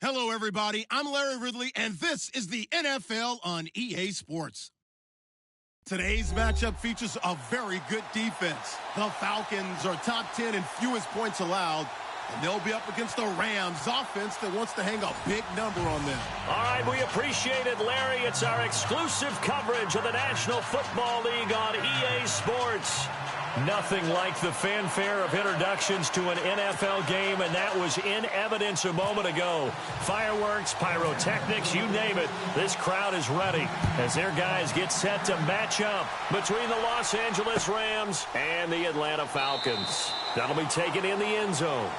Hello, everybody. I'm Larry Ridley, and this is the NFL on EA Sports. Today's matchup features a very good defense. The Falcons are top 10 in fewest points allowed, and they'll be up against the Rams offense that wants to hang a big number on them. All right, we appreciate it, Larry. It's our exclusive coverage of the National Football League on EA Sports. Nothing like the fanfare of introductions to an NFL game, and that was in evidence a moment ago. Fireworks, pyrotechnics, you name it. This crowd is ready as their guys get set to match up between the Los Angeles Rams and the Atlanta Falcons. That'll be taken in the end zone.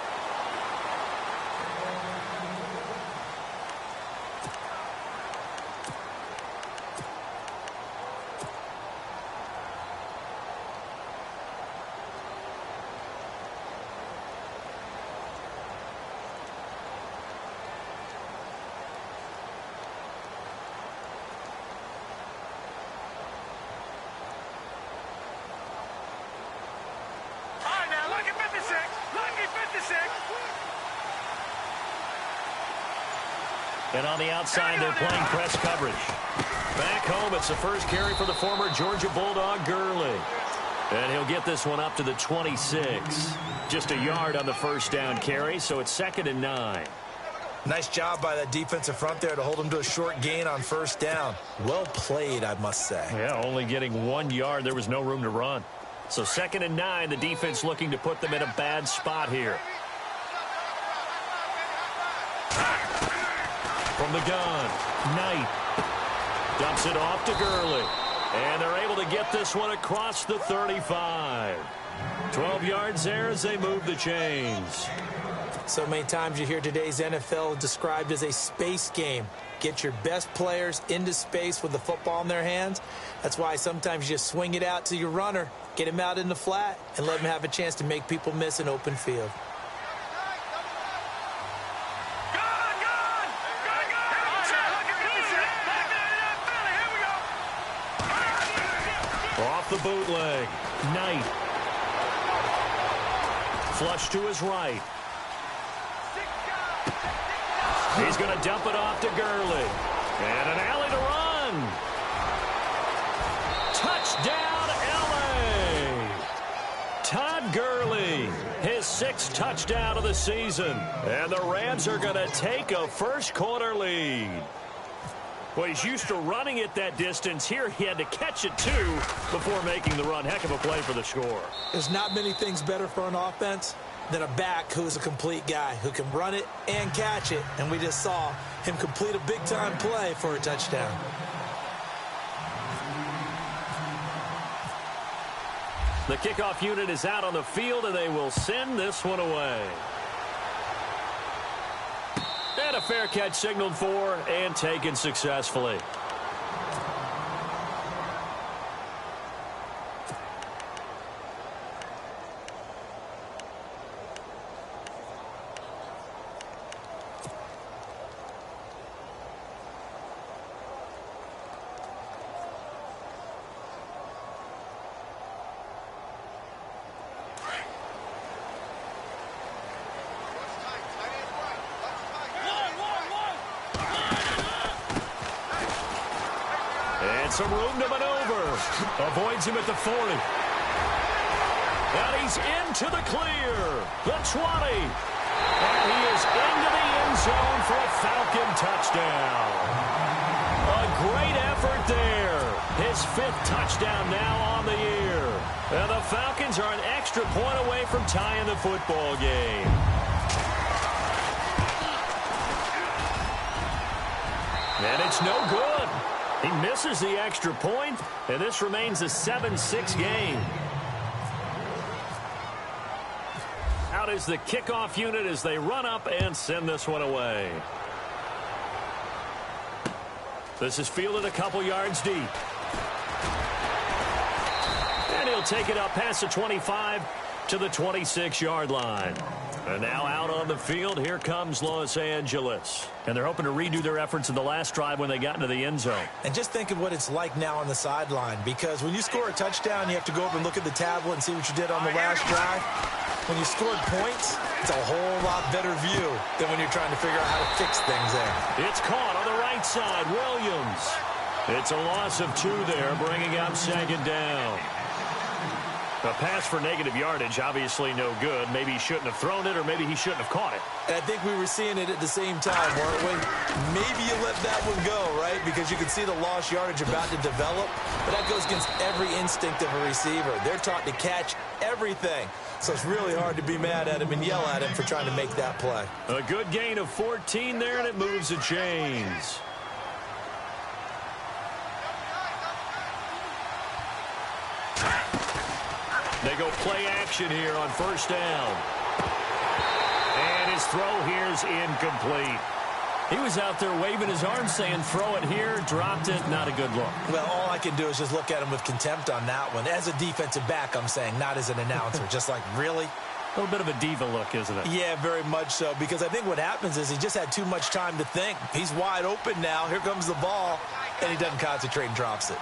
And on the outside, they're playing press coverage. Back home, it's the first carry for the former Georgia Bulldog, Gurley. And he'll get this one up to the 26. Just a yard on the first down carry, so it's 2nd and 9. Nice job by that defensive front there to hold him to a short gain on first down. Well played, I must say. Yeah, only getting 1 yard. There was no room to run. So 2nd and 9, the defense looking to put them in a bad spot here. From the gun, Knight dumps it off to Gurley. And they're able to get this one across the 35. 12 yards there as they move the chains. So many times you hear today's NFL described as a space game. Get your best players into space with the football in their hands. That's why sometimes you just swing it out to your runner, get him out in the flat, and let him have a chance to make people miss an open field. Off the bootleg, Knight. Flush to his right. He's going to dump it off to Gurley. And an alley to run. Touchdown, L.A. Todd Gurley, his 6th touchdown of the season. And the Rams are going to take a first-quarter lead. Well, he's used to running it that distance. Here he had to catch it, too, before making the run. Heck of a play for the score. There's not many things better for an offense than a back who's a complete guy, who can run it and catch it. And we just saw him complete a big-time play for a touchdown. The kickoff unit is out on the field, and they will send this one away. And a fair catch signaled for and taken successfully. Some room to maneuver. Avoids him at the 40. And he's into the clear. The 20. And he is into the end zone for a Falcon touchdown. A great effort there. His 5th touchdown now on the year. And the Falcons are an extra point away from tying the football game. And it's no good. He misses the extra point, and this remains a 7-6 game. Out is the kickoff unit as they run up and send this one away. This is fielded a couple yards deep. And he'll take it up past the 25 to the 26-yard line. And now out on the field, here comes Los Angeles. And they're hoping to redo their efforts in the last drive when they got into the end zone. And just think of what it's like now on the sideline, because when you score a touchdown, you have to go over and look at the tablet and see what you did on the last drive. when you scored points, it's a whole lot better view than when you're trying to figure out how to fix things there. It's caught on the right side. Williams. It's a loss of 2 there, bringing up second down. A pass for negative yardage, obviously no good. Maybe he shouldn't have thrown it, or maybe he shouldn't have caught it. And I think we were seeing it at the same time, weren't we? Maybe you let that one go, right? Because you can see the lost yardage about to develop. But that goes against every instinct of a receiver. They're taught to catch everything. So it's really hard to be mad at him and yell at him for trying to make that play. A good gain of 14 there, and it moves the chains. They go play action here on first down. And his throw here's incomplete. He was out there waving his arms saying, throw it here, dropped it, not a good look. Well, all I can do is just look at him with contempt on that one. As a defensive back, I'm saying, not as an announcer. Just like, really? A little bit of a diva look, isn't it? Yeah, very much so. Because I think what happens is he just had too much time to think. He's wide open now. Here comes the ball. And he doesn't concentrate and drops it.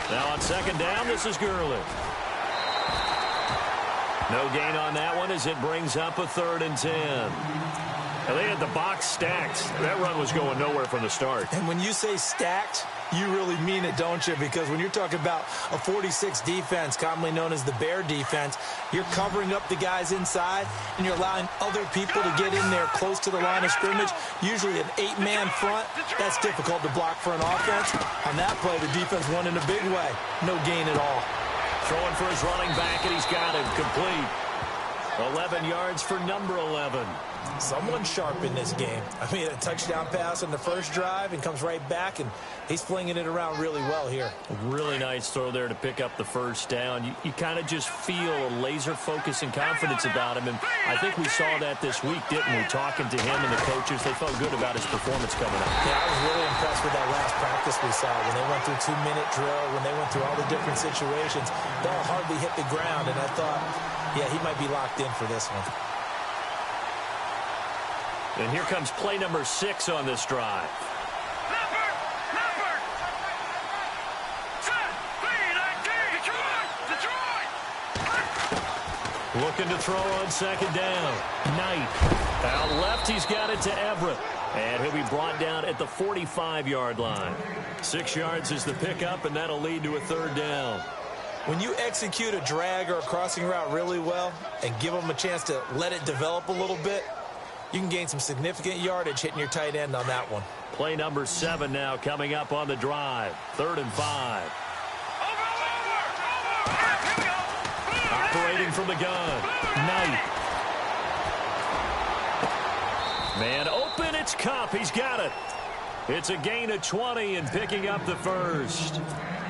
Now on second down, this is Gurley. No gain on that one as it brings up a 3rd and 10. Now they had the box stacked. That run was going nowhere from the start. And when you say stacked, you really mean it, don't you? Because when you're talking about a 46 defense, commonly known as the Bear defense, you're covering up the guys inside, and you're allowing other people to get in there close to the line of scrimmage, usually an 8-man front. That's difficult to block for an offense. On that play, the defense won in a big way. No gain at all. Throwing for his running back, and he's got it complete. 11 yards for number 11. Someone's sharp in this game. I mean, a touchdown pass on the first drive and comes right back, and he's flinging it around really well here. Really nice throw there to pick up the first down. You kind of just feel a laser focus and confidence about him, and I think we saw that this week, didn't we? Talking to him and the coaches, they felt good about his performance coming up. Yeah, I was really impressed with that last practice we saw when they went through 2-minute drill, when they went through all the different situations. Ball hardly hit the ground, and I thought, yeah, he might be locked in for this one. And here comes play number 6 on this drive. Looking to throw on second down. Knight. Out left, he's got it to Everett. And he'll be brought down at the 45-yard line. 6 yards is the pickup, and that'll lead to a 3rd down. When you execute a drag or a crossing route really well and give them a chance to let it develop a little bit, you can gain some significant yardage hitting your tight end on that one. Play number 7 now coming up on the drive. 3rd and 5. Operating from the gun. Knight. Man open, it's Cup. He's got it. It's a gain of 20 and picking up the first.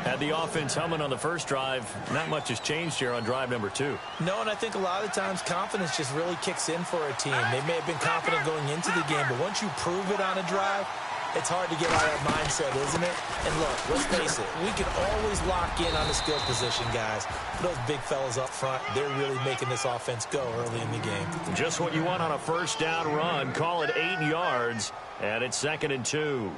Had the offense humming on the first drive. Not much has changed here on drive number 2. No, and I think a lot of times confidence just really kicks in for a team. They may have been confident going into the game, but once you prove it on a drive, it's hard to get out of that mindset, isn't it? And look, let's face it, we can always lock in on the skill position, guys. But those big fellas up front, they're really making this offense go early in the game. Just what you want on a first down run. Call it 8 yards, and it's 2nd and 2.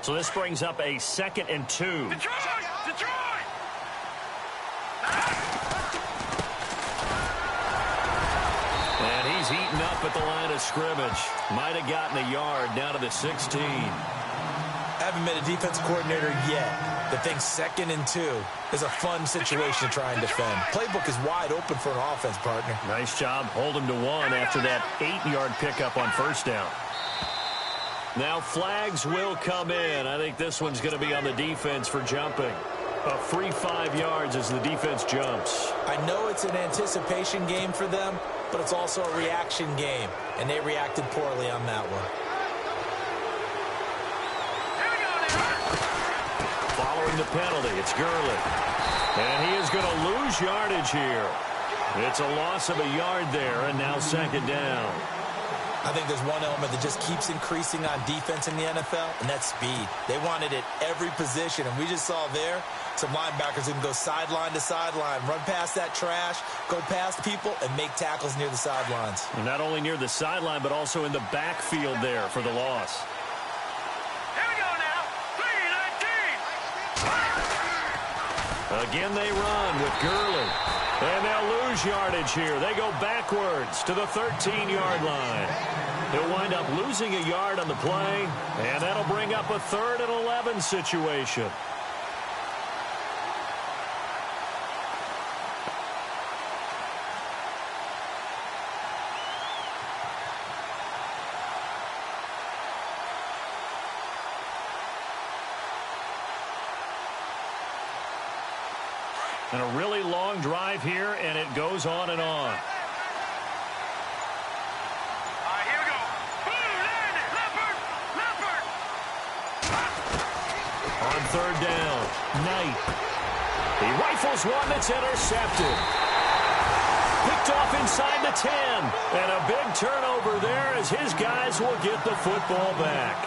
So this brings up a 2nd and 2. Detroit! And he's heating up at the line of scrimmage. Might have gotten a yard down to the 16. Haven't been a defensive coordinator yet that thinks 2nd and 2 is a fun situation to try and defend. Playbook is wide open for an offense, partner. Nice job. Hold him to 1 after that 8-yard pickup on first down. Now flags will come in. I think this one's going to be on the defense for jumping. A free 5 yards as the defense jumps. I know it's an anticipation game for them, but it's also a reaction game, and they reacted poorly on that one. Following the penalty, it's Gurley. And he is going to lose yardage here. It's a loss of a yard there, and now 2nd down. I think there's one element that just keeps increasing on defense in the NFL, and that's speed. They want it at every position, and we just saw there some linebackers who can go sideline to sideline, run past that trash, go past people, and make tackles near the sidelines. And not only near the sideline, but also in the backfield there for the loss. Here we go now. 3-19. Again they run with Gurley. And they'll lose yardage here. They go backwards to the 13-yard line. He'll wind up losing a yard on the play, and that'll bring up a 3rd and 11 situation. And a really long drive here, and it goes on and on. All right, here we go. Leopard. On 3rd down, Knight. He rifles one that's intercepted. Picked off inside the 10. And a big turnover there as his guys will get the football back.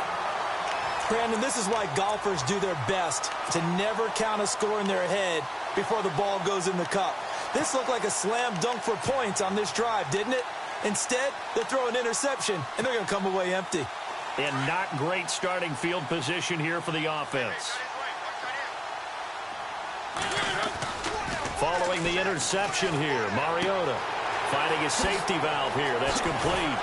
Brandon, this is why golfers do their best to never count a score in their head before the ball goes in the cup. This looked like a slam dunk for points on this drive, didn't it? Instead, they throw an interception, and they're going to come away empty. And not great starting field position here for the offense. Following the interception here, Mariota finding his safety valve here. That's complete.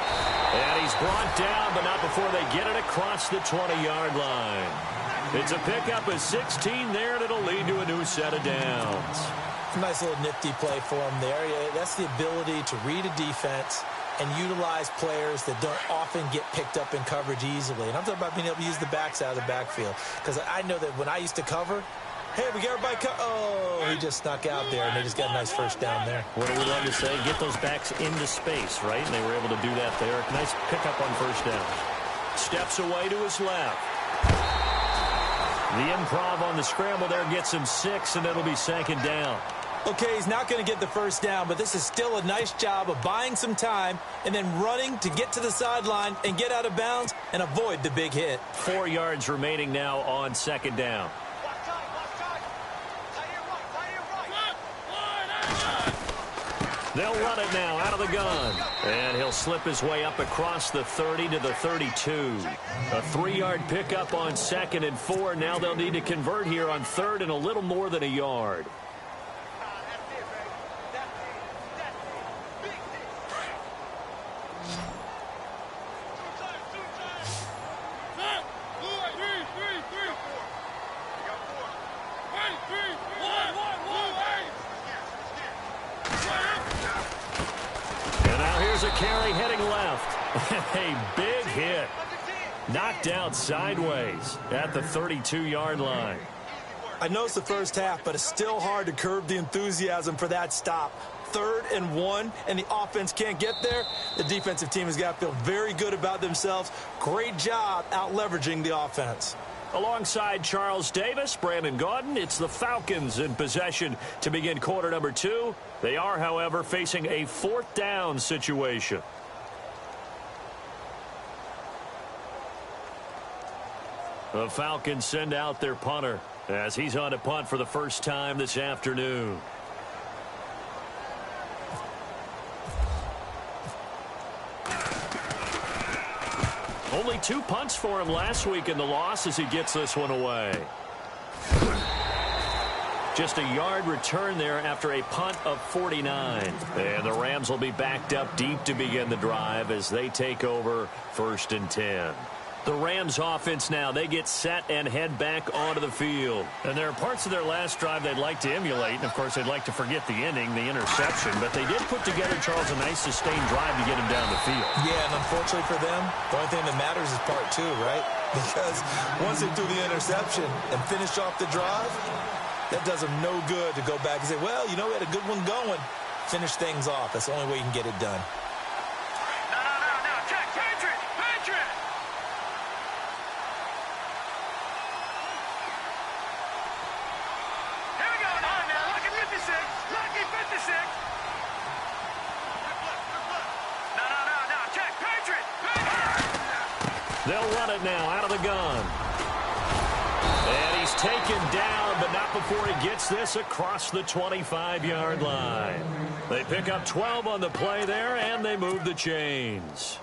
And he's brought down, but not before they get it across the 20-yard line. It's a pickup of 16 there, and it'll lead to a new set of downs. Nice little nifty play for him there. That's the ability to read a defense and utilize players that don't often get picked up in coverage easily. And I'm talking about being able to use the backs out of the backfield. Because I know that when I used to cover, hey, we got everybody oh, he just snuck out there, and they just got a nice first down there. What do we love to say? Get those backs into space, right? And they were able to do that there. Nice pickup on first down. Steps away to his left. The improv on the scramble there gets him 6, and it'll be 2nd down. Okay, he's not going to get the first down, but this is still a nice job of buying some time and then running to get to the sideline and get out of bounds and avoid the big hit. 4 yards remaining now on 2nd down. They'll run it now out of the gun. And he'll slip his way up across the 30 to the 32. A 3-yard pickup on 2nd and 4. Now they'll need to convert here on 3rd and a little more than a yard. Carry heading left. A big hit. Knocked out sideways at the 32-yard line. I know it's the first half, but it's still hard to curb the enthusiasm for that stop. 3rd and 1, and the offense can't get there. The defensive team has got to feel very good about themselves. Great job out leveraging the offense. Alongside Charles Davis, Brandon Gaudin, it's the Falcons in possession to begin quarter number 2. They are, however, facing a 4th down situation. The Falcons send out their punter as he's on to punt for the first time this afternoon. Only 2 punts for him last week in the loss as he gets this one away. Just a yard return there after a punt of 49. And the Rams will be backed up deep to begin the drive as they take over 1st and 10. The Rams offense now, they get set and head back onto the field. And there are parts of their last drive they'd like to emulate. And, of course, they'd like to forget the ending, the interception. But they did put together, Charles, a nice sustained drive to get him down the field. Yeah, and unfortunately for them, the only thing that matters is part 2, right? Because once they threw the interception and finished off the drive, that does them no good to go back and say, well, you know, we had a good one going. Finish things off. That's the only way you can get it done. No. Check. Patriot. Here we go now. Lucky 56. Lucky 56. No. Check. Patriot. They'll run it now out of the gun. And he's taken down, but not before he gets this across the 25-yard line. They pick up 12 on the play there, and they move the chains.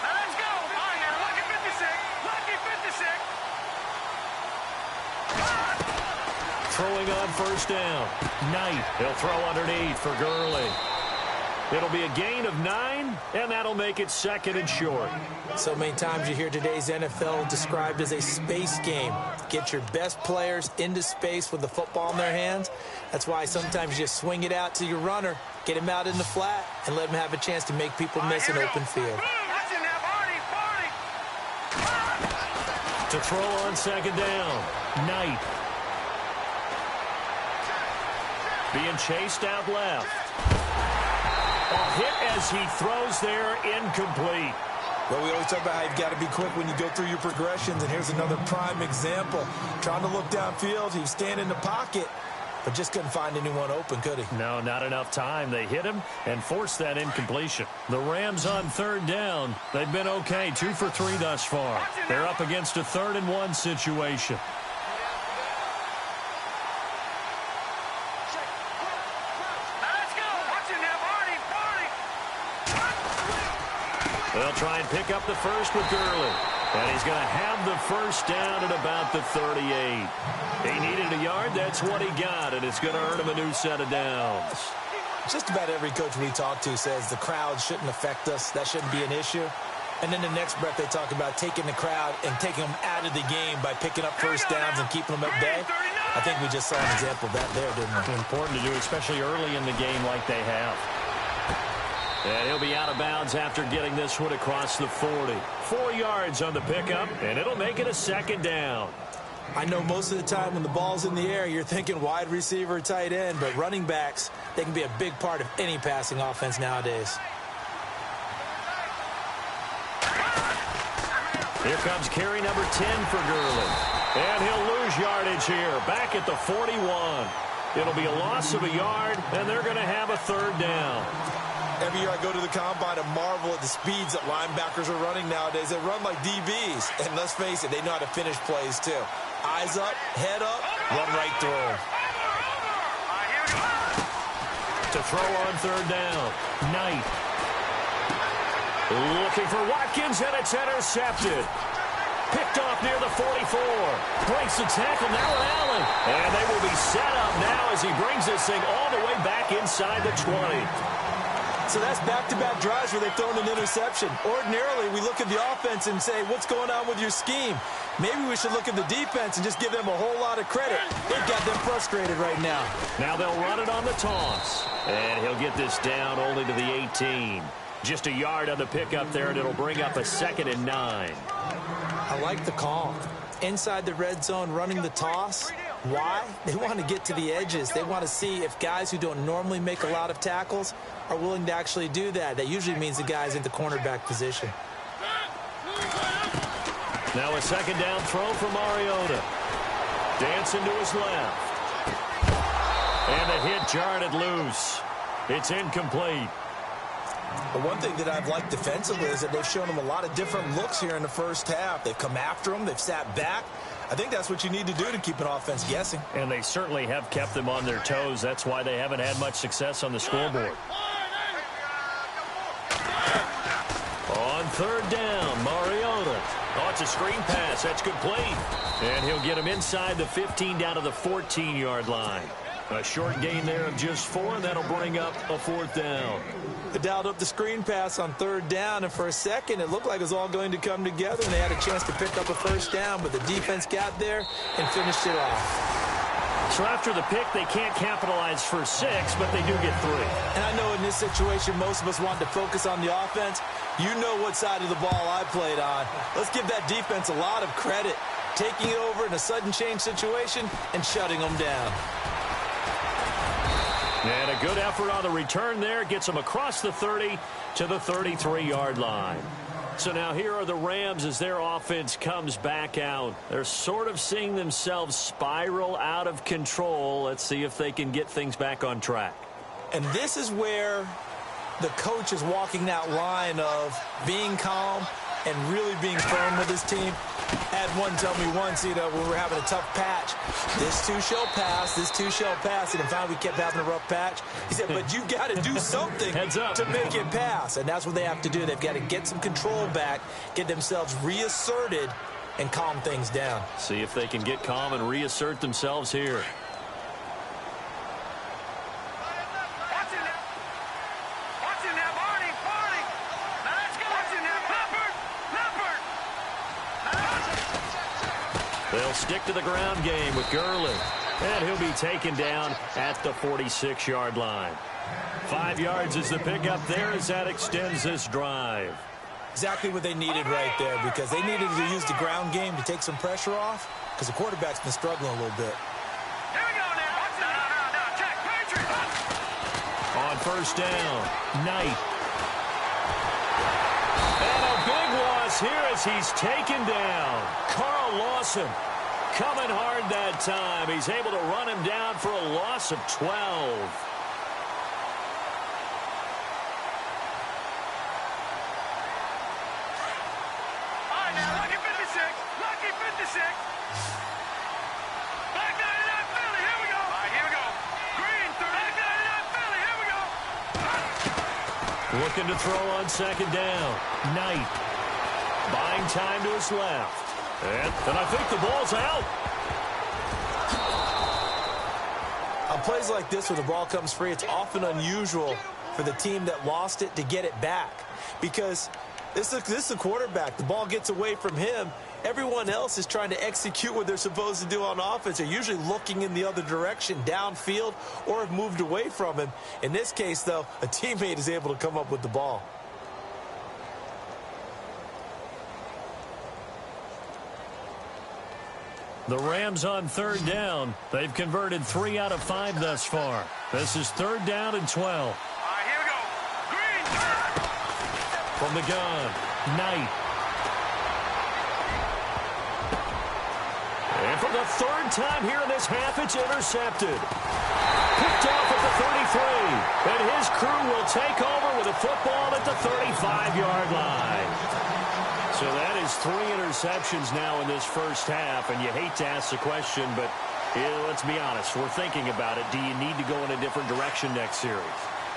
Let's go. On now, lucky 56. Lucky 56. Throwing on first down. Knight. He'll throw underneath for Gurley. It'll be a gain of 9, and that'll make it second and short. So many times you hear today's NFL described as a space game. Get your best players into space with the football in their hands. That's why sometimes you just swing it out to your runner, get him out in the flat, and let him have a chance to make people miss an open field. To throw on second down. Knight. Being chased out left. A hit as he throws there, incomplete. Well, we always talk about how you've got to be quick when you go through your progressions, and here's another prime example. Trying to look downfield, he was standing in the pocket, but just couldn't find anyone open, could he? No, not enough time. They hit him and forced that incompletion. The Rams on third down. They've been okay, 2 for 3 thus far. They're up against a 3rd and 1 situation. They'll try and pick up the first with Gurley. And he's going to have the first down at about the 38. He needed a yard. That's what he got, and it's going to earn him a new set of downs. Just about every coach we talk to says the crowd shouldn't affect us. That shouldn't be an issue. And then the next breath they talk about taking the crowd and taking them out of the game by picking up first downs and keeping them at bay. I think we just saw an example of that there, didn't we? Important to do, especially early in the game like they have. And he'll be out of bounds after getting this one across the 40. 4 yards on the pickup, and it'll make it a second down. I know most of the time when the ball's in the air, you're thinking wide receiver, tight end, but running backs, they can be a big part of any passing offense nowadays. Here comes carry number 10 for Gurley. And he'll lose yardage here, back at the 41. It'll be a loss of a yard, and they're going to have a 3rd down. Every year I go to the combine and marvel at the speeds that linebackers are running nowadays. They run like DBs. And let's face it, they know how to finish plays too. Eyes up, head up, run right through them. To throw on 3rd down. Knight. Looking for Watkins, and it's intercepted. Picked off near the 44. Breaks the tackle now at Allen. And they will be set up now as he brings this thing all the way back inside the 20. So that's back-to-back drives where they've thrown an interception. Ordinarily, we look at the offense and say, what's going on with your scheme? Maybe we should look at the defense and just give them a whole lot of credit. They've got them frustrated right now. Now they'll run it on the toss. And he'll get this down only to the 18. Just a yard on the pickup there, and it'll bring up a 2nd and 9. I like the call. Inside the red zone, running the toss. Why? They want to get to the edges. They want to see if guys who don't normally make a lot of tackles are willing to actually do that. That usually means the guy's in the cornerback position. Now a 2nd down throw for Mariota. Dancing to his left. And the hit jarred it loose. It's incomplete. But one thing that I've liked defensively is that they've shown them a lot of different looks here in the first half. They've come after them. They've sat back. I think that's what you need to do to keep an offense guessing. And they certainly have kept them on their toes. That's why they haven't had much success on the scoreboard. On 3rd down, Mariota. Oh, it's a screen pass. That's complete. And he'll get him inside the 15 down to the 14-yard line. A short gain there of just 4, and that'll bring up a 4th down. They dialed up the screen pass on 3rd down, and for a second, it looked like it was all going to come together, and they had a chance to pick up a first down, but the defense got there and finished it off. So after the pick, they can't capitalize for 6, but they do get 3. And I know in this situation, most of us want to focus on the offense. You know what side of the ball I played on. Let's give that defense a lot of credit, taking it over in a sudden change situation and shutting them down. And a good effort on the return there. Gets them across the 30 to the 33-yard line. So now here are the Rams as their offense comes back out. They're sort of seeing themselves spiral out of control. Let's see if they can get things back on track. And this is where the coach is walking that line of being calm and really being firm with his team. Had one tell me once, when we're having a tough patch, this too shall pass, this too shall pass. And finally we kept having a rough patch. He said, but you got to do something to make it pass. And that's what they have to do. They've got to get some control back, get themselves reasserted, and calm things down. See if they can get calm and reassert themselves here. They'll stick to the ground game with Gurley. And he'll be taken down at the 46-yard line. 5 yards is the pickup there as that extends this drive. Exactly what they needed right there, because they needed to use the ground game to take some pressure off, because the quarterback's been struggling a little bit. Here we go now. No, check, Patriots. On first down, Knight. And a big loss here as he's taken down. Carl Lawson coming hard that time. He's able to run him down for a loss of 12. Back 99 Philly, here we go. All right, here we go. Green, back 99 Philly, here we go. Looking to throw on second down. Knight. Buying time to his left. And I think the ball's out. On plays like this where the ball comes free, it's often unusual for the team that lost it to get it back. Because this is a quarterback. The ball gets away from him. Everyone else is trying to execute what they're supposed to do on offense. They're usually looking in the other direction, downfield, or have moved away from him. In this case, though, a teammate is able to come up with the ball. The Rams on third down. They've converted 3 out of 5 thus far. This is third down and 12. All right, here we go. Green. From the gun, Knight. And for the third time here in this half, it's intercepted. Picked off at the 33. And his crew will take over with a football at the 35-yard line. So that is 3 interceptions now in this first half. And you hate to ask the question, but let's be honest. We're thinking about it. Do you need to go in a different direction next series?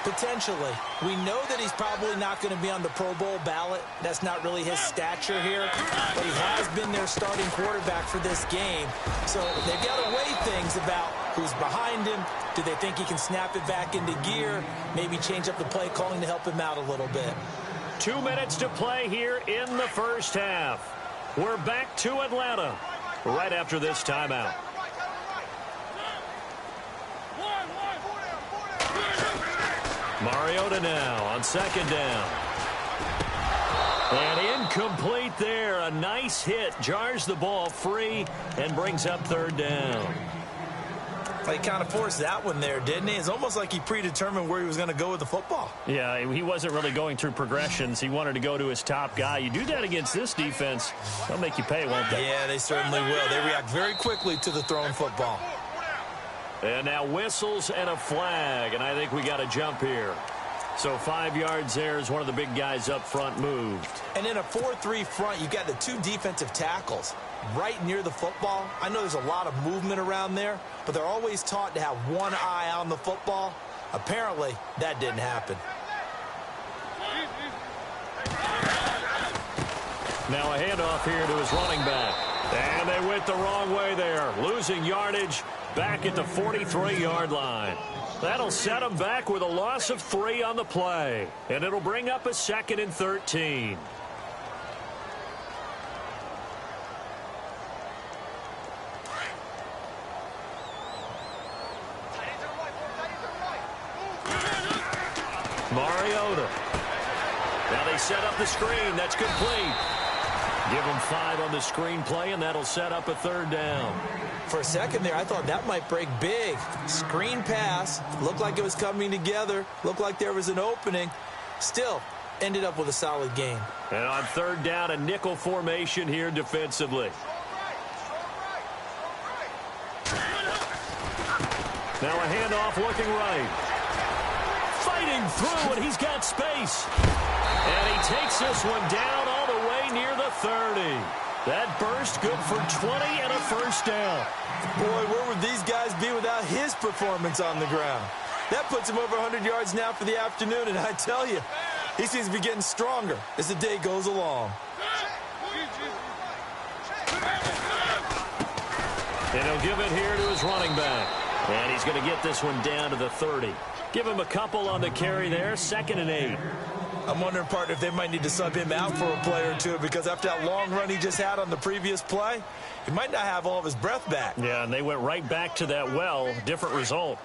Potentially. We know that he's probably not going to be on the Pro Bowl ballot. That's not really his stature here. But he has been their starting quarterback for this game. So they've got to weigh things about who's behind him. Do they think he can snap it back into gear? Maybe change up the play calling to help him out a little bit. 2 minutes to play here in the first half. We're back to Atlanta right after this timeout. Mariota now on second down. And incomplete there. A nice hit. Jars the ball free and brings up third down. He kind of forced that one there, didn't he? It's almost like he predetermined where he was going to go with the football. Yeah, he wasn't really going through progressions. He wanted to go to his top guy. You do that against this defense, they'll make you pay, won't they? Yeah, they certainly will. They react very quickly to the thrown football. And now whistles and a flag, and I think we got a jump here. So 5 yards there as one of the big guys up front moved. And in a 4-3 front, you've got the 2 defensive tackles right near the football. I know there's a lot of movement around there, but they're always taught to have one eye on the football. Apparently, that didn't happen. Now a handoff here to his running back. And they went the wrong way there, losing yardage back at the 43-yard line. That'll set them back with a loss of 3 on the play. And it'll bring up a 2nd and 13. Mariota. Now they set up the screen. That's complete. Give them 5 on the screen play, and that'll set up a third down. For a second there, I thought that might break big. Screen pass. Looked like it was coming together. Looked like there was an opening. Still, ended up with a solid game. And on third down, a nickel formation here defensively. Now a handoff looking right. fighting through, and he's got space. And he takes this one down all the way near the 30. That burst good for 20 and a first down. Boy, where would these guys be without his performance on the ground? That puts him over 100 yards now for the afternoon, and I tell you, he seems to be getting stronger as the day goes along. And he'll give it here to his running back. And he's going to get this one down to the 30. Give him a couple on the carry there, 2nd and 8. I'm wondering, partner, if they might need to sub him out for a play or two, because after that long run he just had on the previous play, he might not have all of his breath back. Yeah, and they went right back to that well. Different result.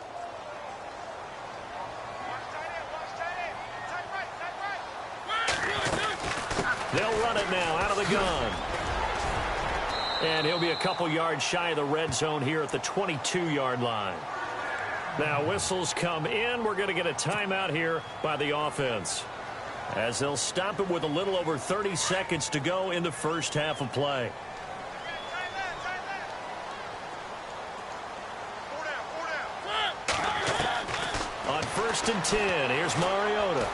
They'll run it now out of the gun. And he'll be a couple yards shy of the red zone here at the 22-yard line. Now whistles come in. We're going to get a timeout here by the offense, as they'll stop it with a little over 30 seconds to go in the first half of play. On 1st and 10, here's Mariota.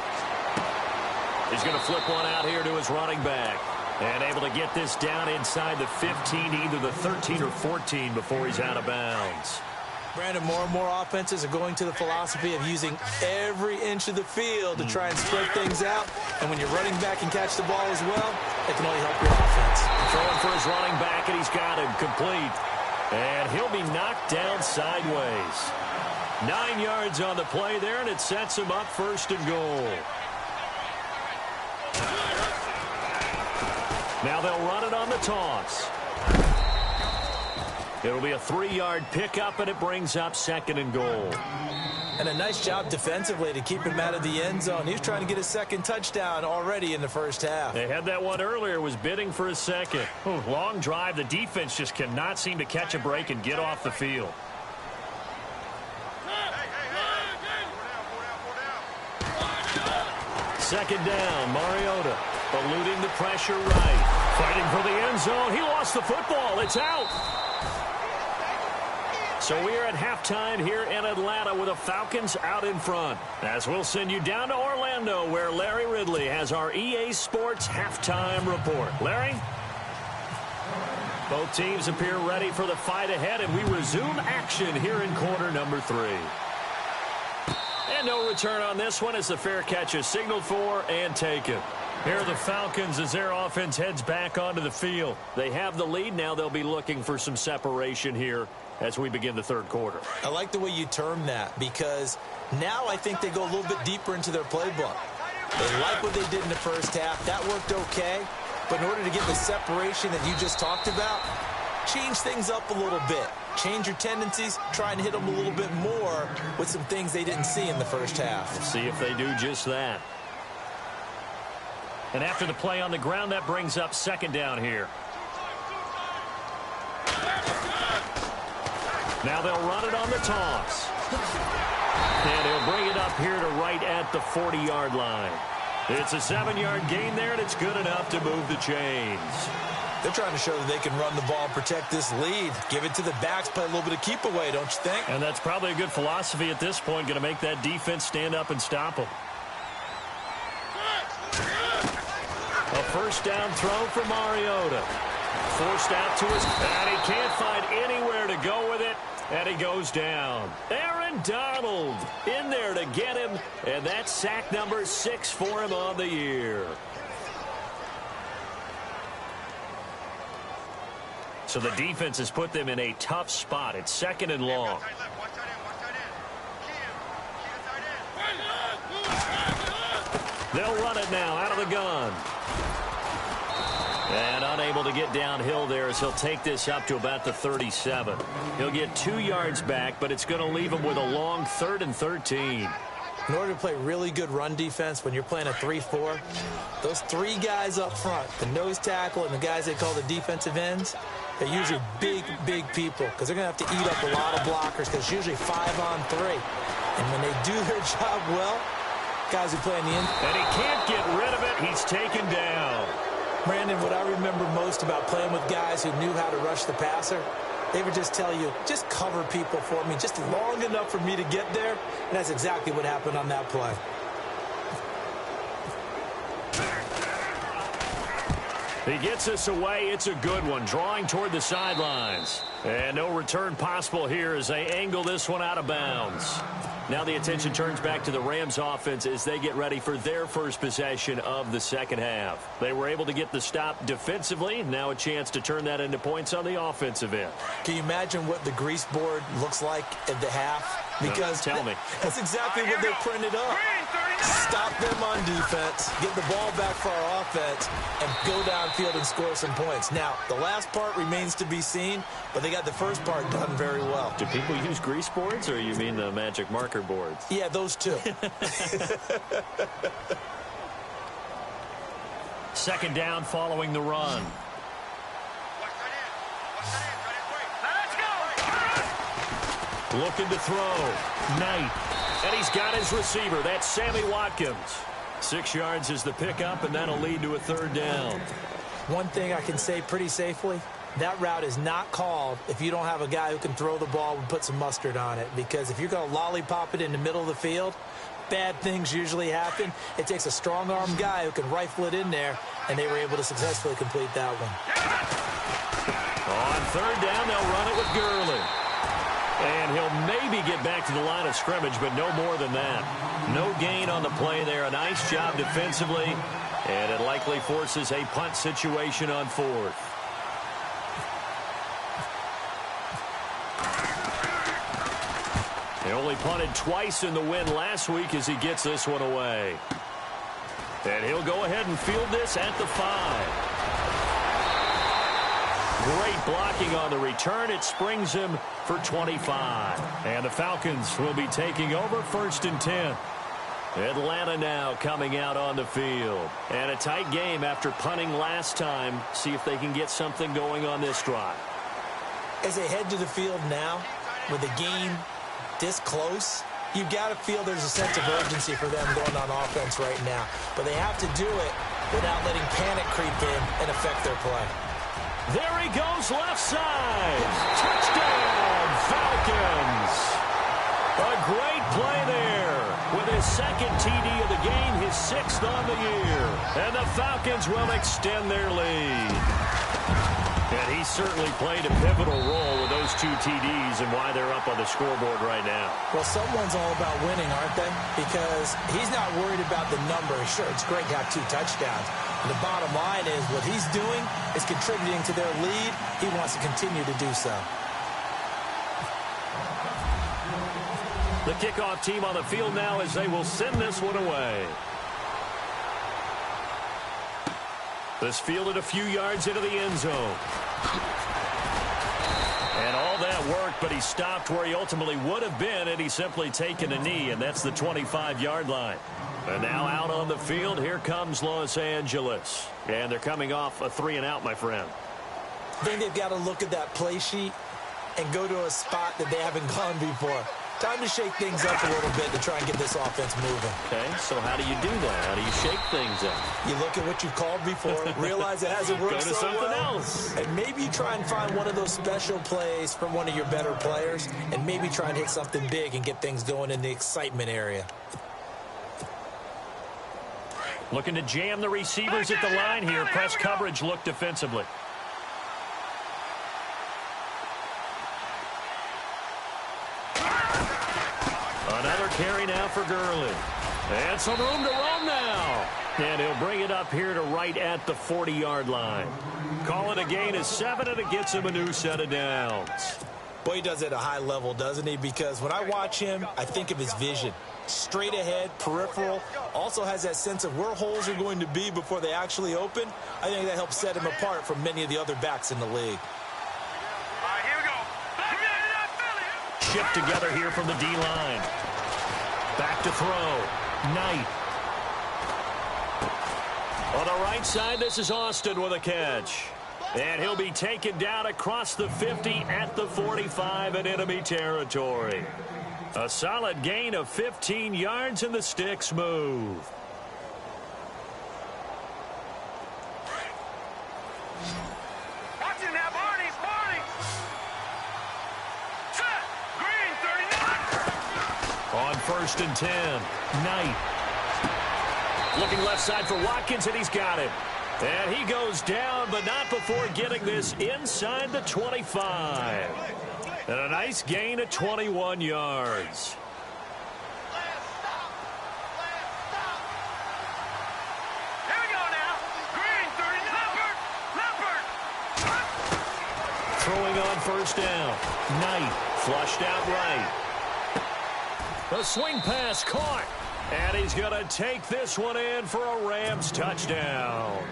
He's going to flip one out here to his running back. And able to get this down inside the 15, either the 13 or 14 before he's out of bounds. Brandon, more and more offenses are going to the philosophy of using every inch of the field to try and spread things out. And when you're running back and catch the ball as well, it can only help your offense. Throwing for his running back, and he's got him complete. And he'll be knocked down sideways. 9 yards on the play there, and it sets him up 1st and goal. Now they'll run it on the toss. It'll be a 3-yard pickup, and it brings up 2nd and goal. And a nice job defensively to keep him out of the end zone. He was trying to get his 2nd touchdown already in the first half. They had that one earlier, was bidding for his 2nd. Ooh, long drive. The defense just cannot seem to catch a break and get off the field. Second down, Mariota eluding the pressure right. Fighting for the end zone. He lost the football. It's out. So we are at halftime here in Atlanta with the Falcons out in front. As we'll send you down to Orlando, where Larry Ridley has our EA Sports halftime report. Larry? Both teams appear ready for the fight ahead, and we resume action here in quarter number 3. And no return on this one as the fair catch is signaled for and taken. Here are the Falcons as their offense heads back onto the field. They have the lead. Now they'll be looking for some separation here as we begin the 3rd quarter. I like the way you term that, because now I think they go a little bit deeper into their playbook. They like what they did in the first half. That worked okay. But in order to get the separation that you just talked about, change things up a little bit. Change your tendencies, try and hit them a little bit more with some things they didn't see in the first half. We'll see if they do just that. And after the play on the ground, that brings up 2nd down here. Now they'll run it on the toss. And he'll bring it up here to right at the 40-yard line. It's a 7-yard gain there, and it's good enough to move the chains. They're trying to show that they can run the ball and protect this lead. Give it to the backs, play a little bit of keep away, don't you think? And that's probably a good philosophy at this point, going to make that defense stand up and stop them. A 1st down throw for Mariota. Forced out to his, and he can't find anywhere to go with it, and he goes down. Aaron Donald in there to get him, and that's sack number 6 for him on the year. So the defense has put them in a tough spot. It's 2nd and long. They'll run it now out of the gun. And unable to get downhill there as he'll take this up to about the 37. He'll get 2 yards back, but it's going to leave him with a long 3rd and 13. In order to play really good run defense when you're playing a 3-4, those 3 guys up front, the nose tackle and the guys they call the defensive ends, they're usually big, big people because they're going to have to eat up a lot of blockers because it's usually 5-on-3. And when they do their job well, guys who play in the end. And he can't get rid of it. He's taken down. Brandon, what I remember most about playing with guys who knew how to rush the passer They would just tell you, just cover people for me, just long enough for me to get there. And that's exactly what happened on that play. He gets us away. It's a good one, drawing toward the sidelines. And no return possible here as they angle this one out of bounds. Now the attention turns back to the Rams offense as they get ready for their first possession of the second half. They were able to get the stop defensively. Now a chance to turn that into points on the offensive end. Can you imagine what the grease board looks like at the half? Because tell me. That's exactly what they printed up. Stop them on defense, get the ball back for our offense, and go downfield and score some points. Now, the last part remains to be seen, but they got the first part done very well. Do people use grease boards, or you mean the magic marker boards? Yeah, those two. Second down following the run. Looking to throw. Knight. And he's got his receiver. That's Sammy Watkins. 6 yards is the pickup, and that'll lead to a third down. One thing I can say pretty safely, that route is not called if you don't have a guy who can throw the ball and put some mustard on it. Because if you're going to lollipop it in the middle of the field, bad things usually happen. It takes a strong-armed guy who can rifle it in there, and they were able to successfully complete that one. On third down, they'll run it with Gurley. And he'll maybe get back to the line of scrimmage, but no more than that. No gain on the play there. A nice job defensively, and it likely forces a punt situation on fourth. He only punted twice in the win last week as he gets this one away. And he'll go ahead and field this at the 5. Great blocking on the return. It springs him for 25. And the Falcons will be taking over 1st and 10. Atlanta now coming out on the field. And a tight game after punting last time. See if they can get something going on this drive. As they head to the field now, with the game this close, you've got to feel there's a sense of urgency for them going on offense right now. But they have to do it without letting panic creep in and affect their play. There he goes, left side. Touchdown, Falcons. A great play there. With his second TD of the game, his 6th on the year. And the Falcons will extend their lead. And he certainly played a pivotal role with those 2 TDs and why they're up on the scoreboard right now. Well, someone's all about winning, aren't they? Because he's not worried about the number. Sure, it's great to have 2 touchdowns. And the bottom line is what he's doing is contributing to their lead. He wants to continue to do so. The kickoff team on the field now as they will send this one away. This fielded a few yards into the end zone. And all that worked, but he stopped where he ultimately would have been had he simply taken a knee, and that's the 25-yard line. And now out on the field, here comes Los Angeles. And they're coming off a 3-and-out, my friend. I think they've got to look at that play sheet and go to a spot that they haven't gone before. Time to shake things up a little bit to try and get this offense moving. Okay, so how do you do that? How do you shake things up? You look at what you've called before, realize it hasn't worked Go to so something well, else. and maybe you try and find one of those special plays from one of your better players, and maybe try and hit something big and get things going in the excitement area. Looking to jam the receivers at the line here. Press coverage look defensively. Another carry now for Gurley. And some room to roam now. And he'll bring it up here to right at the 40-yard line. Call it a gain of 7, and it gets him a new set of downs. Boy, he does it at a high level, doesn't he? Because when I watch him, I think of his vision. Straight ahead, peripheral, also has that sense of where holes are going to be before they actually open. I think that helps set him apart from many of the other backs in the league. All right, here we go. Shipped together here from the D-line. Back to throw. Knight. On the right side, this is Austin with a catch. And he'll be taken down across the 50 at the 45 in enemy territory. A solid gain of 15 yards, and the sticks move. Watch it now, Barney. 1st and 10. Knight. Looking left side for Watkins, and he's got it. And he goes down, but not before getting this inside the 25. And a nice gain of 21 yards. Here we go now. Green, 30, Leopard. Throwing on 1st down. Knight flushed out right. The swing pass caught. And he's going to take this one in for a Rams touchdown.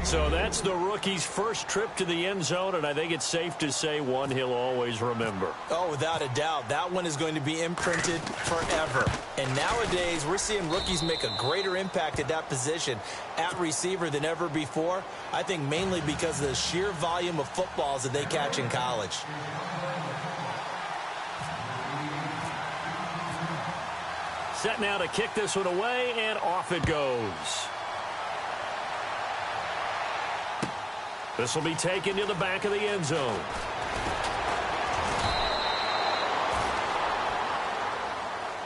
So that's the rookie's first trip to the end zone, and I think it's safe to say one he'll always remember. Oh, without a doubt. That one is going to be imprinted forever. And nowadays, we're seeing rookies make a greater impact at that position at receiver than ever before. I think mainly because of the sheer volume of footballs that they catch in college. Set now to kick this one away, and off it goes. This will be taken to the back of the end zone.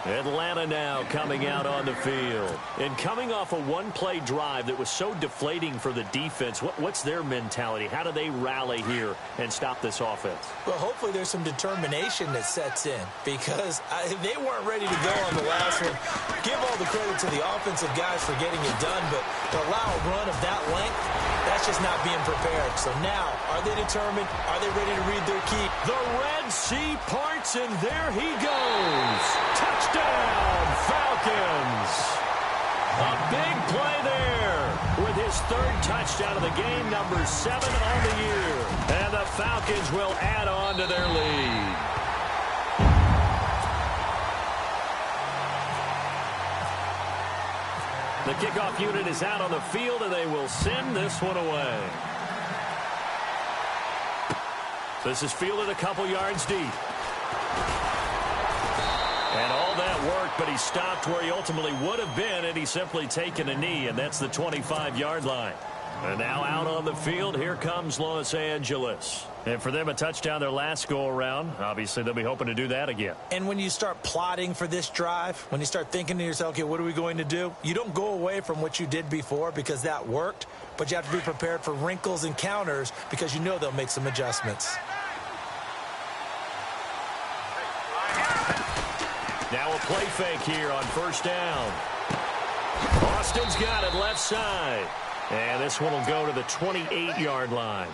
Atlanta now coming out on the field. And coming off a one-play drive that was so deflating for the defense, what's their mentality? How do they rally here and stop this offense? Well, hopefully there's some determination that sets in because they weren't ready to go on the last one. Give all the credit to the offensive guys for getting it done, but to allow a run of that length, that's just not being prepared. So now, are they determined? Are they ready to read their key? The Red Sea parts, and there he goes. Touchdown, Falcons. A big play there with his 3rd touchdown of the game, number 7 on the year. And the Falcons will add on to their lead. The kickoff unit is out on the field, and they will send this one away. This is fielded a couple yards deep. And all that worked, but he stopped where he ultimately would have been, and he's simply taken a knee, and that's the 25-yard line. And now out on the field, here comes Los Angeles. And for them, a touchdown their last go-around. Obviously, they'll be hoping to do that again. And when you start plotting for this drive, when you start thinking to yourself, okay, what are we going to do? You don't go away from what you did before because that worked, but you have to be prepared for wrinkles and counters because you know they'll make some adjustments. Now a play fake here on 1st down. Austin's got it left side. And this one will go to the 28-yard line.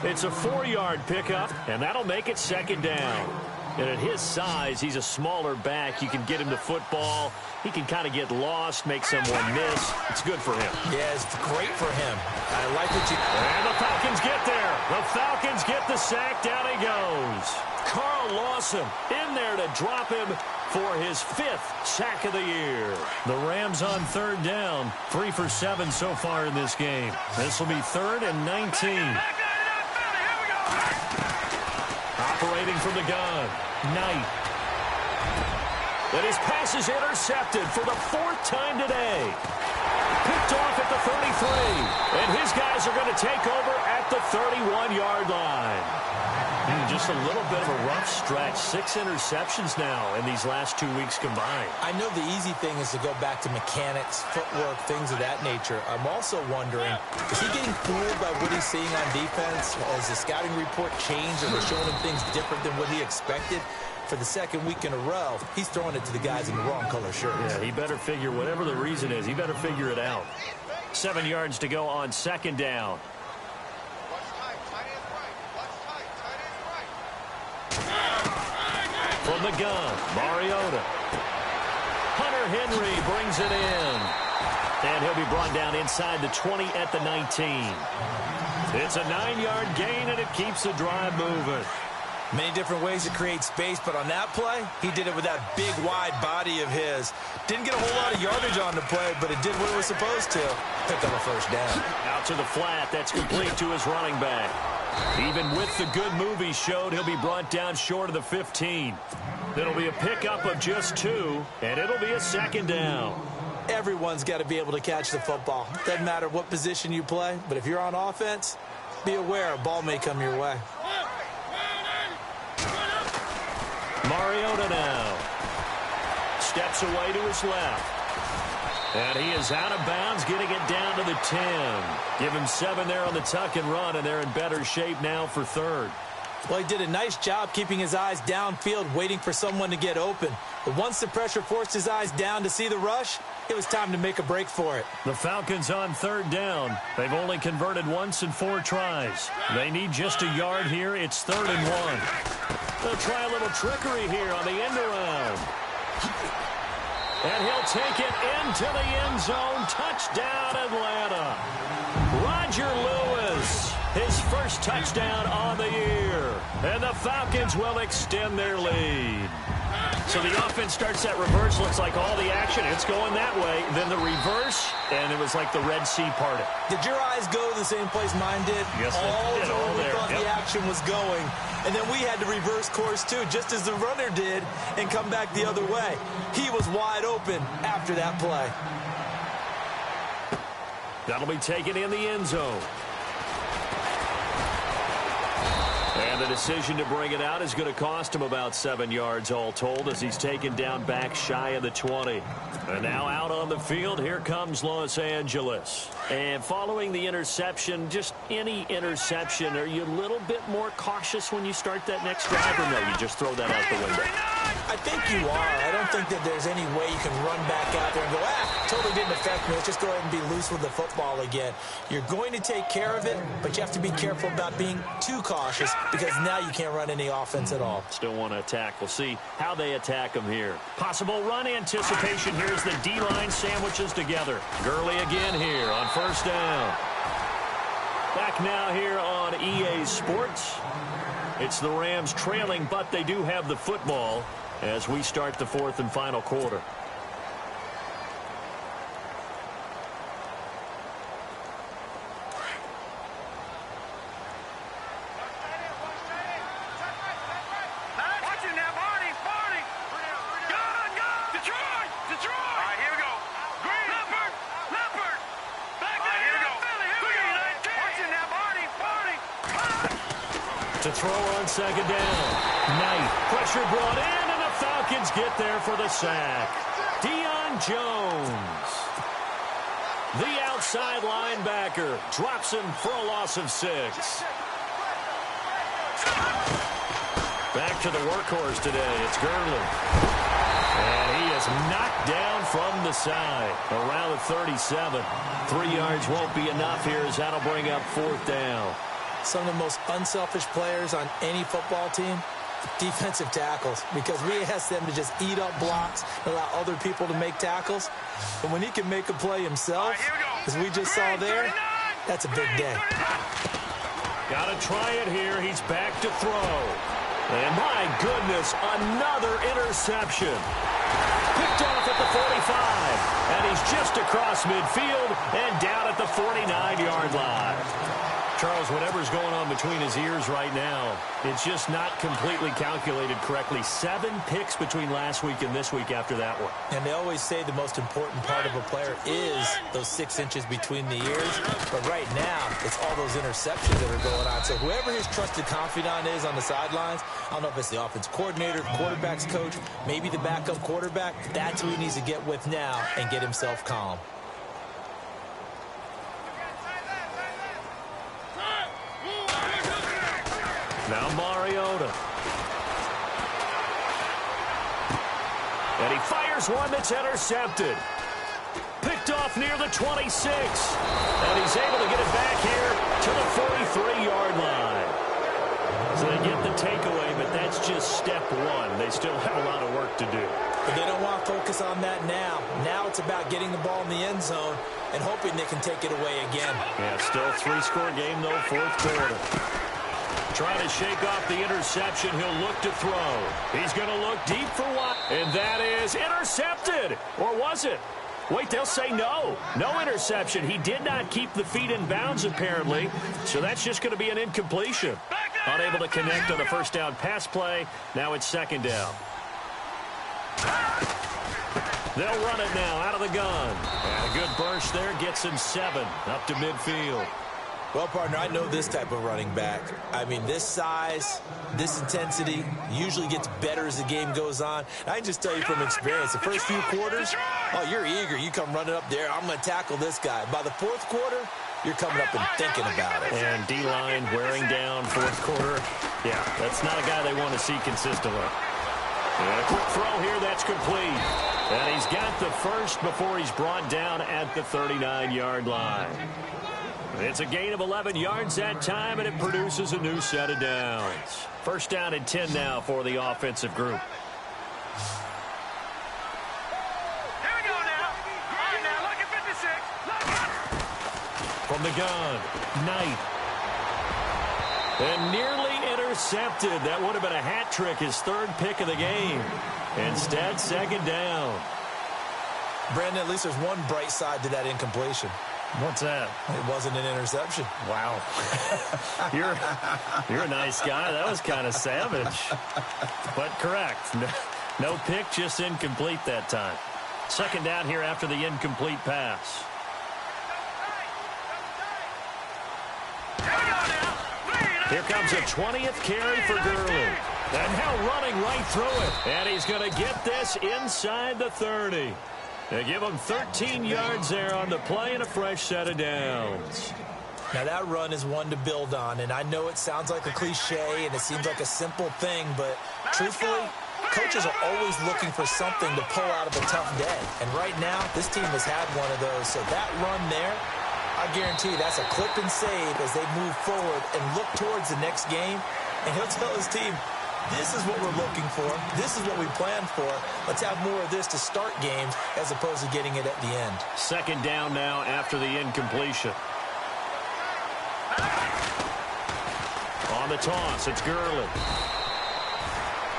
It's a 4-yard pickup, and that'll make it 2nd down. And at his size, he's a smaller back. You can get him the football. He can kind of get lost, make someone miss. It's good for him. Yeah, it's great for him. I like what you... And the Falcons get there. The Falcons get the sack. Down he goes. Carl Lawson in there to drop him for his 5th sack of the year. The Rams on 3rd down. 3 for 7 so far in this game. This will be 3rd and 19. Operating from the gun. Knight. But his pass is intercepted for the 4th time today. Picked off at the 33. And his guys are going to take over at the 31-yard line. Just a little bit of a rough stretch. 6 interceptions now in these last 2 weeks combined. I know the easy thing is to go back to mechanics, footwork, things of that nature. I'm also wondering, is he getting fooled by what he's seeing on defense? Has the scouting report changed or they're showing him things different than what he expected? For the 2nd week in a row, he's throwing it to the guys in the wrong color shirts. Yeah, he better figure, whatever the reason is, he better figure it out. 7 yards to go on 2nd down. From the gun, Mariota. Hunter Henry brings it in. And he'll be brought down inside the 20 at the 19. It's a 9-yard gain, and it keeps the drive moving. Many different ways to create space, but on that play, he did it with that big, wide body of his. Didn't get a whole lot of yardage on the play, but it did what it was supposed to. Picked up a 1st down. Out to the flat. That's complete to his running back. Even with the good move he showed, he'll be brought down short of the 15. It'll be a pickup of just 2, and it'll be a 2nd down. Everyone's got to be able to catch the football. Doesn't matter what position you play, but if you're on offense, be aware a ball may come your way. Mariota now. steps away to his left. And he is out of bounds, getting it down to the 10. Give him 7 there on the tuck and run, and they're in better shape now for third. Well, he did a nice job keeping his eyes downfield, waiting for someone to get open. But once the pressure forced his eyes down to see the rush, it was time to make a break for it. The Falcons on third down. They've only converted once in 4 tries. They need just a yard here. It's 3rd and 1. They'll try a little trickery here on the end around. And he'll take it into the end zone. Touchdown, Atlanta. Roger Lewis, his first touchdown on the year. And the Falcons will extend their lead. So the offense starts that reverse. Looks like all the action, it's going that way. Then the reverse, and it was like the Red Sea parted. Did your eyes go to the same place mine did? Yes, they did. All there. Thought the action was going. And then we had to reverse course, too, just as the runner did, and come back the other way. He was wide open after that play. That'll be taken in the end zone. And the decision to bring it out is going to cost him about 7 yards all told as he's taken down back shy of the 20. And now out on the field, here comes Los Angeles. And following the interception, just any interception, are you a little bit more cautious when you start that next drive, or no, you just throw that out the window? I think you are. I don't think that there's any way you can run back out there and go, totally didn't affect me. Let's just go ahead and be loose with the football again. You're going to take care of it, but you have to be careful about being too cautious because now you can't run any offense at all. Still want to attack. We'll see how they attack him here. Possible run anticipation. Here's the D-line sandwiches together. Gurley again here on first down. Back now here on EA Sports. It's the Rams trailing, but they do have the football as we start the 4th and final quarter. To throw on second down. Knight. Pressure brought in, and the Falcons get there for the sack. Deion Jones, the outside linebacker, drops him for a loss of 6. Back to the workhorse today. It's Gurley. And he is knocked down from the side. Around the 37. 3 yards won't be enough here as that'll bring up 4th down. Some of the most unselfish players on any football team, defensive tackles, because we ask them to just eat up blocks, allow other people to make tackles. But when he can make a play himself, as we just saw there, that's a big day. Got to try it here. He's back to throw. And my goodness, another interception. Picked off at the 45. And he's just across midfield and down at the 49-yard line. Charles, whatever's going on between his ears right now, it's just not completely calculated correctly. 7 picks between last week and this week after that one. And they always say the most important part of a player is those 6 inches between the ears. But right now, it's all those interceptions that are going on. So whoever his trusted confidant is on the sidelines, I don't know if it's the offense coordinator, the quarterback's coach, maybe the backup quarterback, that's who he needs to get with now and get himself calm. Now Mariota. And he fires one that's intercepted. Picked off near the 26. And he's able to get it back here to the 43-yard line. So they get the takeaway, but that's just step 1. They still have a lot of work to do. But they don't want to focus on that now. Now it's about getting the ball in the end zone and hoping they can take it away again. Yeah, still 3-score game, though, 4th quarter. Trying to shake off the interception. He'll look to throw. He's going to look deep for one. And that is intercepted. Or was it? Wait, they'll say no. No interception. He did not keep the feet in bounds, apparently. So that's just going to be an incompletion. Unable to connect on the first down pass play. Now it's 2nd down. They'll run it now out of the gun. And a good burst there gets him 7 up to midfield. Well, partner, I know this type of running back. I mean, this size, this intensity usually gets better as the game goes on. I can just tell you from experience, the first few quarters, oh, you're eager. You come running up there, I'm going to tackle this guy. By the fourth quarter, you're coming up and thinking about it. And D-line wearing down fourth quarter. Yeah, that's not a guy they want to see consistently. And a quick throw here, that's complete. And he's got the first before he's brought down at the 39-yard line. It's a gain of 11 yards that time, and it produces a new set of downs. First down and 10 now for the offensive group. Here we go now. All right, now, look at 56. From the gun, Knight. And nearly intercepted. That would have been a hat trick, his third pick of the game. Instead, second down. Brandon, at least there's one bright side to that incompletion. What's that? It wasn't an interception. Wow. You're a nice guy. That was kind of savage. But correct. No pick, just incomplete that time. Second down here after the incomplete pass. Here comes a 20th carry for Gurley. And now running right through it. And he's going to get this inside the 30. They give him 13 yards there on the play and a fresh set of downs. Now, that run is one to build on, and I know it sounds like a cliche and it seems like a simple thing, but truthfully, coaches are always looking for something to pull out of a tough day. And right now, this team has had one of those. So that run there, I guarantee you that's a clip and save as they move forward and look towards the next game. And he'll tell his team, this is what we're looking for. This is what we planned for. Let's have more of this to start games as opposed to getting it at the end. Second down now after the incompletion. On the toss, it's Gurley.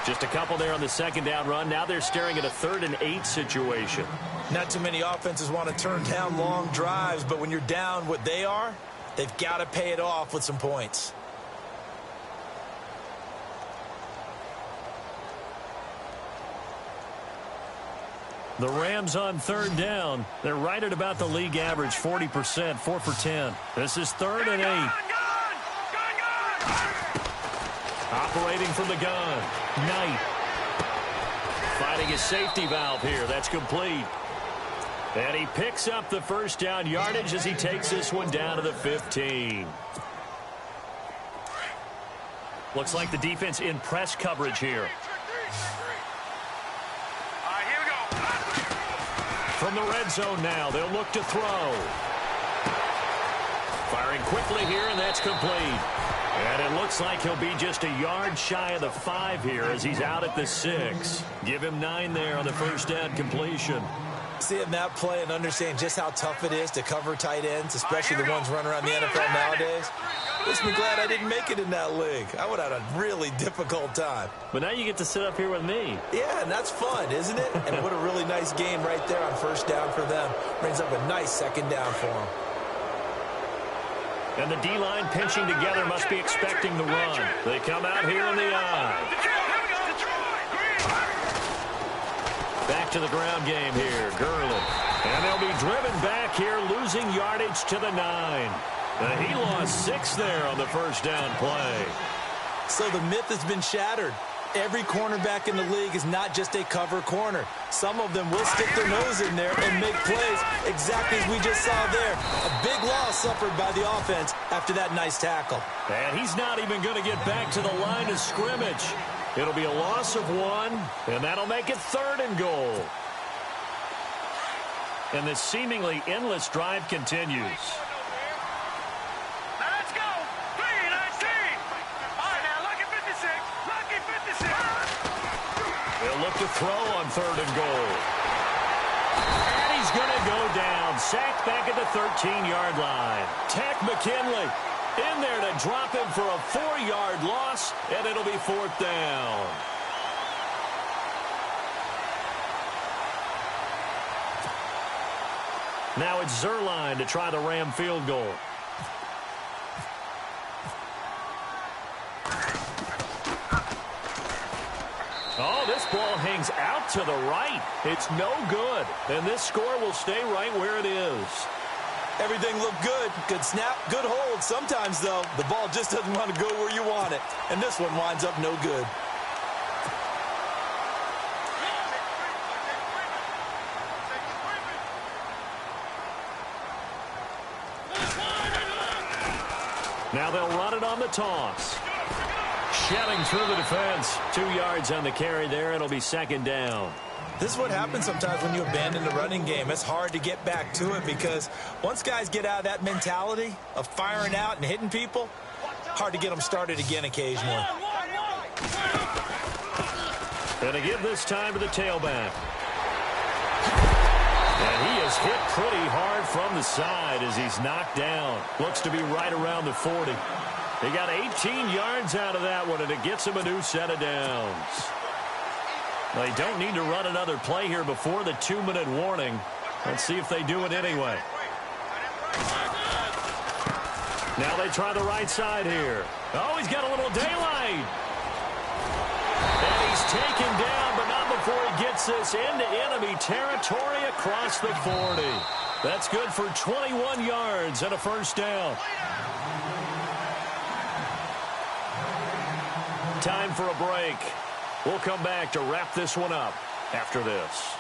Just a couple there on the second down run. Now they're staring at a 3rd and 8 situation. Not too many offenses want to turn down long drives, but when you're down what they are, they've got to pay it off with some points. The Rams on third down. They're right at about the league average, 40%, 4 for 10. This is 3rd and 8. Operating from the gun. Knight. Finding his safety valve here. That's complete. And he picks up the first down yardage as he takes this one down to the 15. Looks like the defense in press coverage here. From the red zone now, they'll look to throw. Firing quickly here, and that's complete. And it looks like he'll be just a yard shy of the 5 here as he's out at the 6. Give him 9 there on the first down completion. Seeing that play and understanding just how tough it is to cover tight ends, especially the ones running around the NFL nowadays, makes me glad I didn't make it in that league. I would have had a really difficult time. But now you get to sit up here with me. Yeah, and that's fun, isn't it? And what a really nice game right there on first down for them. Brings up a nice second down for them. And the D-line pinching together must be expecting the run. They come out here in the eye. Back to the ground game here, Gurley. And they'll be driven back here, losing yardage to the 9. He lost 6 there on the first down play. So the myth has been shattered. Every cornerback in the league is not just a cover corner. Some of them will stick their nose in there and make plays exactly as we just saw there. A big loss suffered by the offense after that nice tackle. And he's not even going to get back to the line of scrimmage. It'll be a loss of 1, and that'll make it 3rd and goal. And this seemingly endless drive continues. Let's go. 3-19. All right, now, lucky 56. Lucky 56. They'll look to throw on 3rd and goal. And he's going to go down. Sacked back at the 13-yard line. Tech McKinley in there to drop him for a 4-yard loss, and it'll be 4th down. Now it's Zerline to try the Ram field goal. Oh, this ball hangs out to the right. It's no good, and this score will stay right where it is. Everything looked good. Good snap, good hold. Sometimes, though, the ball just doesn't want to go where you want it. And this one winds up no good. Now they'll run it on the toss. Shedding through the defense. 2 yards on the carry there. It'll be second down. This is what happens sometimes when you abandon the running game. It's hard to get back to it because once guys get out of that mentality of firing out and hitting people, hard to get them started again occasionally. And to give this time to the tailback. And he is hit pretty hard from the side as he's knocked down. Looks to be right around the 40. He got 18 yards out of that one, and it gets him a new set of downs. They don't need to run another play here before the 2-minute warning. Let's see if they do it anyway. Now they try the right side here. Oh, he's got a little daylight. And he's taken down, but not before he gets this into enemy territory across the 40. That's good for 21 yards and a first down. Time for a break. We'll come back to wrap this one up after this.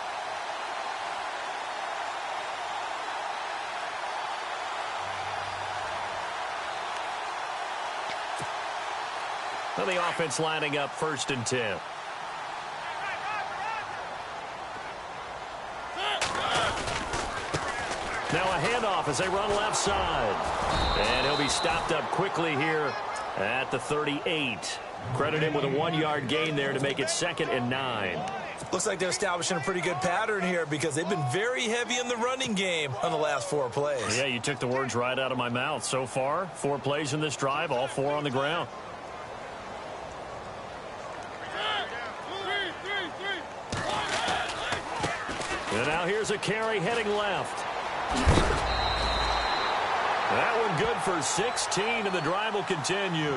And the offense lining up 1st and 10. Now a handoff as they run left side. And he'll be stopped up quickly here at the 38. Credit him with a 1-yard gain there to make it 2nd and 9. Looks like they're establishing a pretty good pattern here because they've been very heavy in the running game on the last 4 plays. Yeah, you took the words right out of my mouth. So far, 4 plays in this drive, all 4 on the ground. And now here's a carry heading left. That one good for 16, and the drive will continue.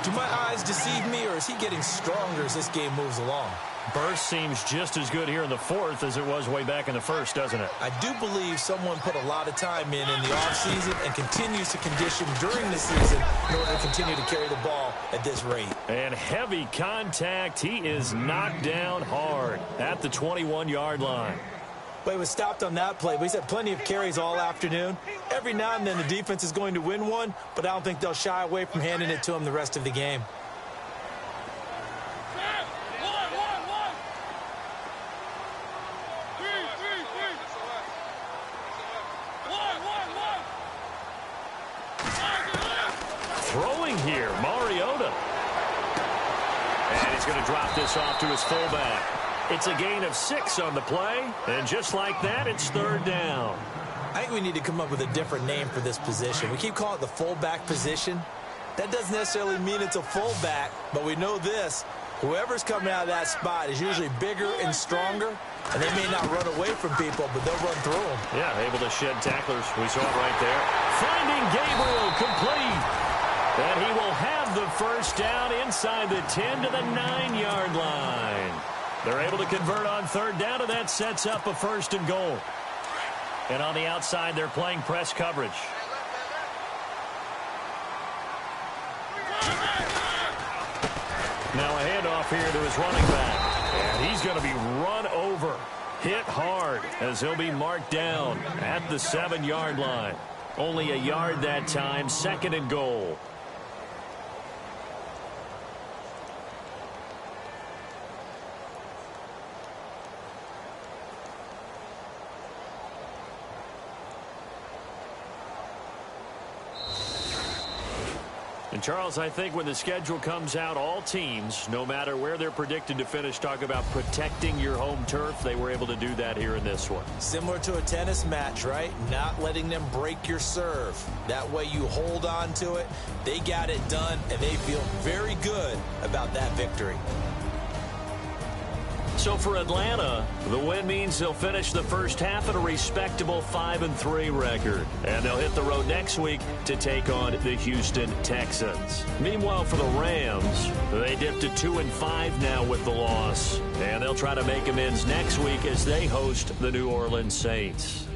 Do my eyes deceive me, or is he getting stronger as this game moves along? Burst seems just as good here in the 4th as it was way back in the 1st, doesn't it? I do believe someone put a lot of time in the offseason and continues to condition during the season in order to continue to carry the ball at this rate. And heavy contact. He is knocked down hard at the 21-yard line. But he was stopped on that play. But he's had plenty of carries all afternoon. Every now and then the defense is going to win one, but I don't think they'll shy away from handing it to him the rest of the game. Throwing here, Mariota. And he's going to drop this off to his fullback. It's a gain of 6 on the play, and just like that, it's 3rd down. I think we need to come up with a different name for this position. We keep calling it the fullback position. That doesn't necessarily mean it's a fullback, but we know this. Whoever's coming out of that spot is usually bigger and stronger, and they may not run away from people, but they'll run through them. Yeah, able to shed tacklers. We saw it right there. Finding Gabriel complete. And he will have the first down inside the 10 to the 9-yard line. They're able to convert on 3rd down, and that sets up a 1st and goal. And on the outside, they're playing press coverage. Now a handoff here to his running back. And he's going to be run over, hit hard, as he'll be marked down at the 7-yard line. Only a yard that time, 2nd and goal. And, Charles, I think when the schedule comes out, all teams, no matter where they're predicted to finish, talk about protecting your home turf. They were able to do that here in this one. Similar to a tennis match, right? Not letting them break your serve. That way you hold on to it. They got it done, and they feel very good about that victory. So for Atlanta, the win means they'll finish the first half at a respectable 5-3 record. And they'll hit the road next week to take on the Houston Texans. Meanwhile, for the Rams, they dipped to 2-5 now with the loss. And they'll try to make amends next week as they host the New Orleans Saints.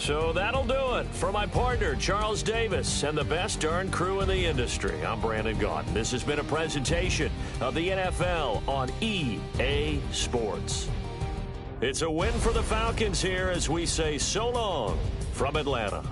So that'll do it. For my partner, Charles Davis, and the best darn crew in the industry, I'm Brandon Gaudin. This has been a presentation of the NFL on EA Sports. It's a win for the Falcons here as we say so long from Atlanta.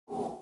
you.